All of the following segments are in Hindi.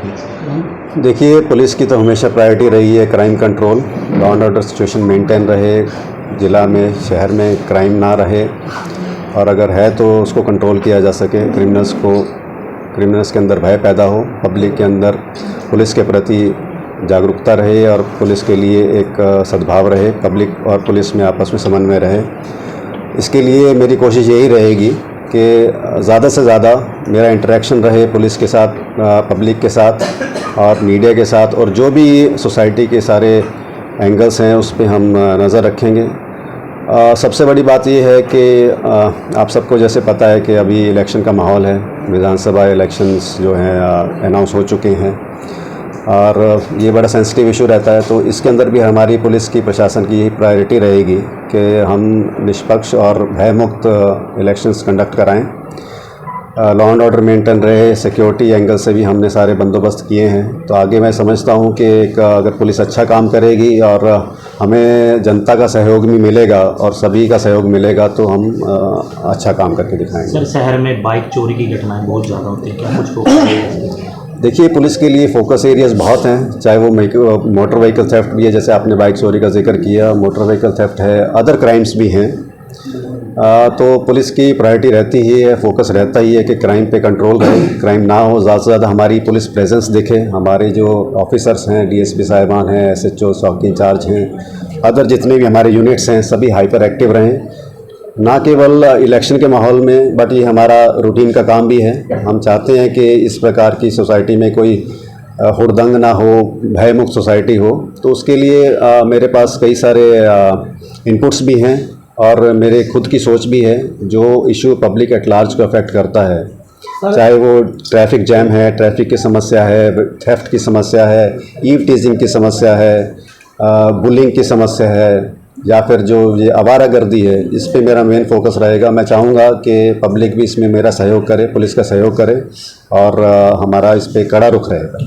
हैं। देखिए, पुलिस की तो हमेशा प्रायोरिटी रही है crime control, law and order situation maintain रहे, ज़िला में शहर में क्राइम ना रहे, और अगर है तो उसको कंट्रोल किया जा सके। क्रिमिनल्स के अंदर भय पैदा हो, पब्लिक के अंदर पुलिस के प्रति जागरूकता रहे और पुलिस के लिए एक सद्भाव रहे, पब्लिक और पुलिस में आपस में समन्वय रहे। इसके लिए मेरी कोशिश यही रहेगी कि ज़्यादा से ज़्यादा मेरा इंटरेक्शन रहे पुलिस के साथ, पब्लिक के साथ और मीडिया के साथ, और जो भी सोसाइटी के सारे एंगल्स हैं उस पे हम नज़र रखेंगे। सबसे बड़ी बात ये है कि आप सबको जैसे पता है कि अभी इलेक्शन का माहौल है, विधानसभा इलेक्शंस जो हैं अनाउंस हो चुके हैं और ये बड़ा सेंसिटिव इशू रहता है। तो इसके अंदर भी हमारी पुलिस की, प्रशासन की यही प्रायोरिटी रहेगी कि हम निष्पक्ष और भयमुक्त इलेक्शंस कंडक्ट कराएं, लॉ एंड ऑर्डर मेंटेन रहे, सिक्योरिटी एंगल से भी हमने सारे बंदोबस्त किए हैं। तो आगे मैं समझता हूं कि अगर पुलिस अच्छा काम करेगी और हमें जनता का सहयोग भी मिलेगा और सभी का सहयोग मिलेगा तो हम अच्छा काम करके दिखाएंगे। सर, शहर में बाइक चोरी की घटनाएं बहुत ज़्यादा होती हैं, क्या कुछ फोकस? देखिए, पुलिस के लिए फोकस एरियाज़ बहुत हैं, चाहे वो मोटर व्हीकल थेफ्ट भी है, जैसे आपने बाइक चोरी का जिक्र किया, मोटर व्हीकल थेफ्ट है, अदर क्राइम्स भी हैं। तो पुलिस की प्रायोरिटी रहती ही है, फोकस रहता ही है कि क्राइम पे कंट्रोल रहे, क्राइम ना हो, ज़्यादा से ज़्यादा हमारी पुलिस प्रेजेंस दिखे, हमारे जो ऑफिसर्स हैं, डीएसपी साहिबान हैं, एसएचओ, चौकी इंचार्ज हैं, अदर जितने भी हमारे यूनिट्स हैं सभी हाइपर एक्टिव रहें, ना केवल इलेक्शन के माहौल में, बट ये हमारा रूटीन का काम भी है। हम चाहते हैं कि इस प्रकार की सोसाइटी में कोई हुड़दंग ना हो, भयमुक्त सोसाइटी हो। तो उसके लिए मेरे पास कई सारे इनपुट्स भी हैं और मेरे खुद की सोच भी है। जो इशू पब्लिक एट लार्ज को अफेक्ट करता है, चाहे वो ट्रैफिक जैम है, ट्रैफिक की समस्या है, थेफ्ट की समस्या है, ईव टीजिंग की समस्या है, बुलिंग की समस्या है, या फिर जो ये आवारागर्दी है, इस पे मेरा मेन फोकस रहेगा। मैं चाहूँगा कि पब्लिक भी इसमें मेरा सहयोग करे, पुलिस का सहयोग करे और हमारा इस पे कड़ा रुख रहेगा।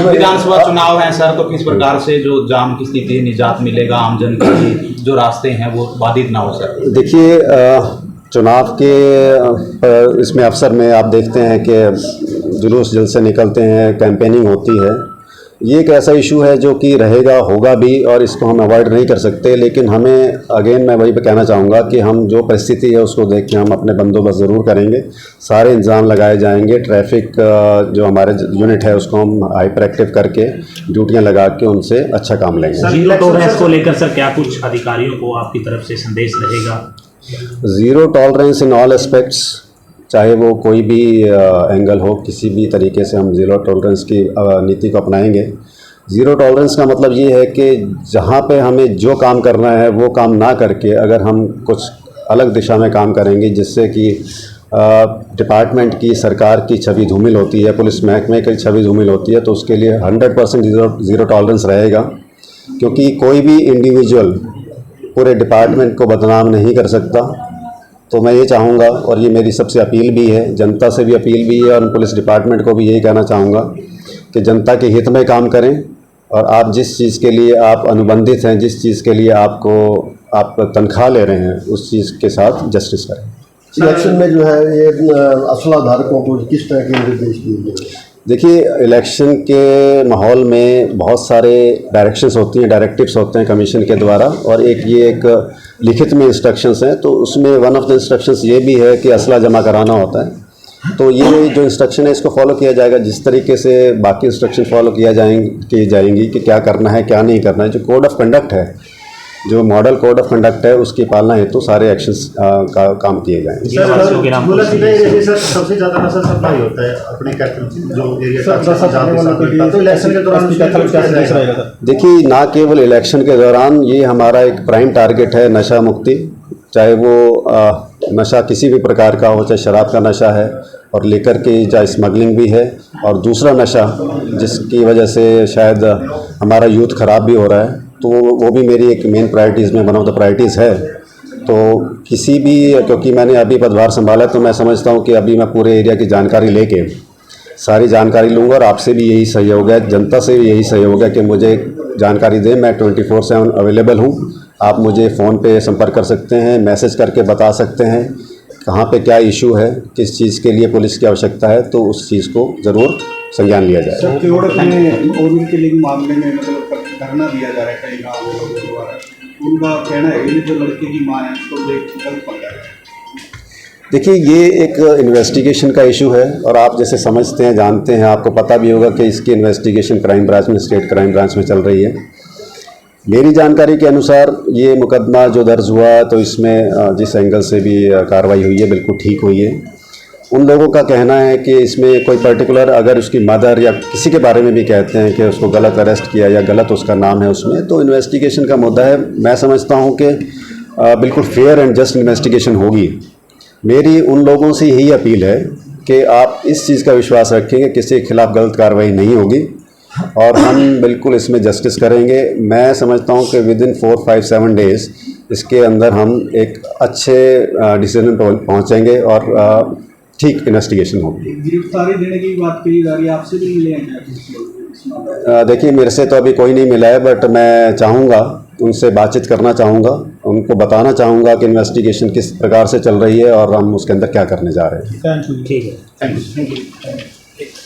विधानसभा चुनाव है सर, तो किस प्रकार से जो जाम की स्थिति निजात मिलेगा, आमजन के जो रास्ते हैं वो बाधित ना हो सर? देखिए, चुनाव के इसमें अवसर में आप देखते हैं कि जुलूस जलसे निकलते हैं, कैंपेनिंग होती है। ये एक ऐसा इशू है जो कि रहेगा, होगा भी, और इसको हम अवॉइड नहीं कर सकते। लेकिन हमें अगेन मैं वही कहना चाहूँगा कि हम जो परिस्थिति है उसको देख के हम अपने बंदोबस्त ज़रूर करेंगे, सारे इंतजाम लगाए जाएंगे। ट्रैफिक जो हमारे यूनिट है उसको हम हाइपर एक्टिव करके ड्यूटियाँ लगा के उनसे अच्छा काम लेंगे। जीरो टॉलरेंस को लेकर सर क्या कुछ अधिकारियों को आपकी तरफ से संदेश रहेगा? Zero tolerance in all aspects, चाहे वो कोई भी एंगल हो, किसी भी तरीके से हम ज़ीरो टॉलरेंस की नीति को अपनाएंगे। ज़ीरो टॉलरेंस का मतलब ये है कि जहाँ पे हमें जो काम करना है वो काम ना करके अगर हम कुछ अलग दिशा में काम करेंगे जिससे कि डिपार्टमेंट की, सरकार की छवि धूमिल होती है, पुलिस महकमे की छवि धूमिल होती है, तो उसके लिए 100% ज़ीरो टॉलरेंस रहेगा। क्योंकि कोई भी इंडिविजुअल पूरे डिपार्टमेंट को बदनाम नहीं कर सकता। तो मैं ये चाहूँगा, और ये मेरी सबसे अपील भी है, जनता से भी अपील भी है और पुलिस डिपार्टमेंट को भी यही कहना चाहूँगा कि जनता के हित में काम करें और आप जिस चीज़ के लिए आप अनुबंधित हैं, जिस चीज़ के लिए आप तनख्वाह ले रहे हैं, उस चीज़ के साथ जस्टिस करें। इलेक्शन में जो है ये असला धारकों को किस तरह के निर्देश दिए गए? देखिए, इलेक्शन के माहौल में बहुत सारे डायरेक्शंस होती हैं, डायरेक्टिव्स होते हैं कमीशन के द्वारा, और एक लिखित में इंस्ट्रक्शंस हैं। तो उसमें वन ऑफ द इंस्ट्रक्शंस ये भी है कि असला जमा कराना होता है। तो ये जो इंस्ट्रक्शन है इसको फॉलो किया जाएगा, जिस तरीके से बाकी इंस्ट्रक्शन फॉलो की जाएंगी कि क्या करना है, क्या नहीं करना है। जो कोड ऑफ कंडक्ट है, जो मॉडल कोड ऑफ कंडक्ट है, उसकी पालना हेतु सारे एक्शंस का काम किए जाएंगे। सबसे ज़्यादा नशा सप्लाई होता है अपने जो एरिया, तो इलेक्शन के दौरान देखिए, ना केवल इलेक्शन के दौरान, ये हमारा एक प्राइम टारगेट है नशा मुक्ति। चाहे वो नशा किसी भी प्रकार का हो, चाहे शराब का नशा है और लेकर के, चाहे स्मगलिंग भी है, और दूसरा नशा जिसकी वजह से शायद हमारा यूथ ख़राब भी हो रहा है, तो वो भी मेरी एक मेन प्रायोरिटीज़ में वन ऑफ द प्रायोरिटीज़ है। तो किसी भी, क्योंकि मैंने अभी पदभार संभाला, तो मैं समझता हूँ कि अभी मैं पूरे एरिया की जानकारी लेके सारी जानकारी लूँगा और आपसे भी यही सहयोग है, जनता से भी यही सहयोग है कि मुझे जानकारी दें। मैं 24/7 अवेलेबल हूँ। आप मुझे फ़ोन पे संपर्क कर सकते हैं, मैसेज करके बता सकते हैं कहाँ पे क्या इशू है, किस चीज़ के लिए पुलिस की आवश्यकता है, तो उस चीज़ को ज़रूर संज्ञान लिया जाए। सर केवड़क में ओरिजिन किलिंग मामले में मतलब धरना दिया जा रहा है कई गाँव लोगों द्वारा, उनका कहना है कि जो लड़के की मां है उसको गलत पकड़ा है। देखिए, ये एक इन्वेस्टिगेशन का इशू है और आप जैसे समझते हैं, जानते हैं, आपको पता भी होगा कि इसकी इन्वेस्टिगेशन क्राइम ब्रांच में, स्टेट क्राइम ब्रांच में चल रही है। मेरी जानकारी के अनुसार ये मुकदमा जो दर्ज हुआ तो इसमें जिस एंगल से भी कार्रवाई हुई है बिल्कुल ठीक हुई है। उन लोगों का कहना है कि इसमें कोई पर्टिकुलर अगर उसकी मदर या किसी के बारे में भी कहते हैं कि उसको गलत अरेस्ट किया या गलत उसका नाम है उसमें, तो इन्वेस्टिगेशन का मुद्दा है। मैं समझता हूँ कि बिल्कुल फेयर एंड जस्ट इन्वेस्टिगेशन होगी। मेरी उन लोगों से यही अपील है कि आप इस चीज़ का विश्वास रखें कि किसी के खिलाफ गलत कार्रवाई नहीं होगी और हम बिल्कुल इसमें जस्टिस करेंगे। मैं समझता हूँ कि विद इन 4, 5, 7 डेज़ इसके अंदर हम एक अच्छे डिसीजन पर पहुँचेंगे और ठीक इन्वेस्टिगेशन होगी। गिरफ्तारी देने की बात कही जा रही है, आपसे भी मिले हैं क्या? देखिए, मेरे से तो अभी कोई नहीं मिला है, बट मैं चाहूँगा उनसे बातचीत करना चाहूँगा, उनको बताना चाहूँगा कि इन्वेस्टिगेशन किस प्रकार से चल रही है और हम उसके अंदर क्या करने जा रहे हैं। ठीक है। Thank you.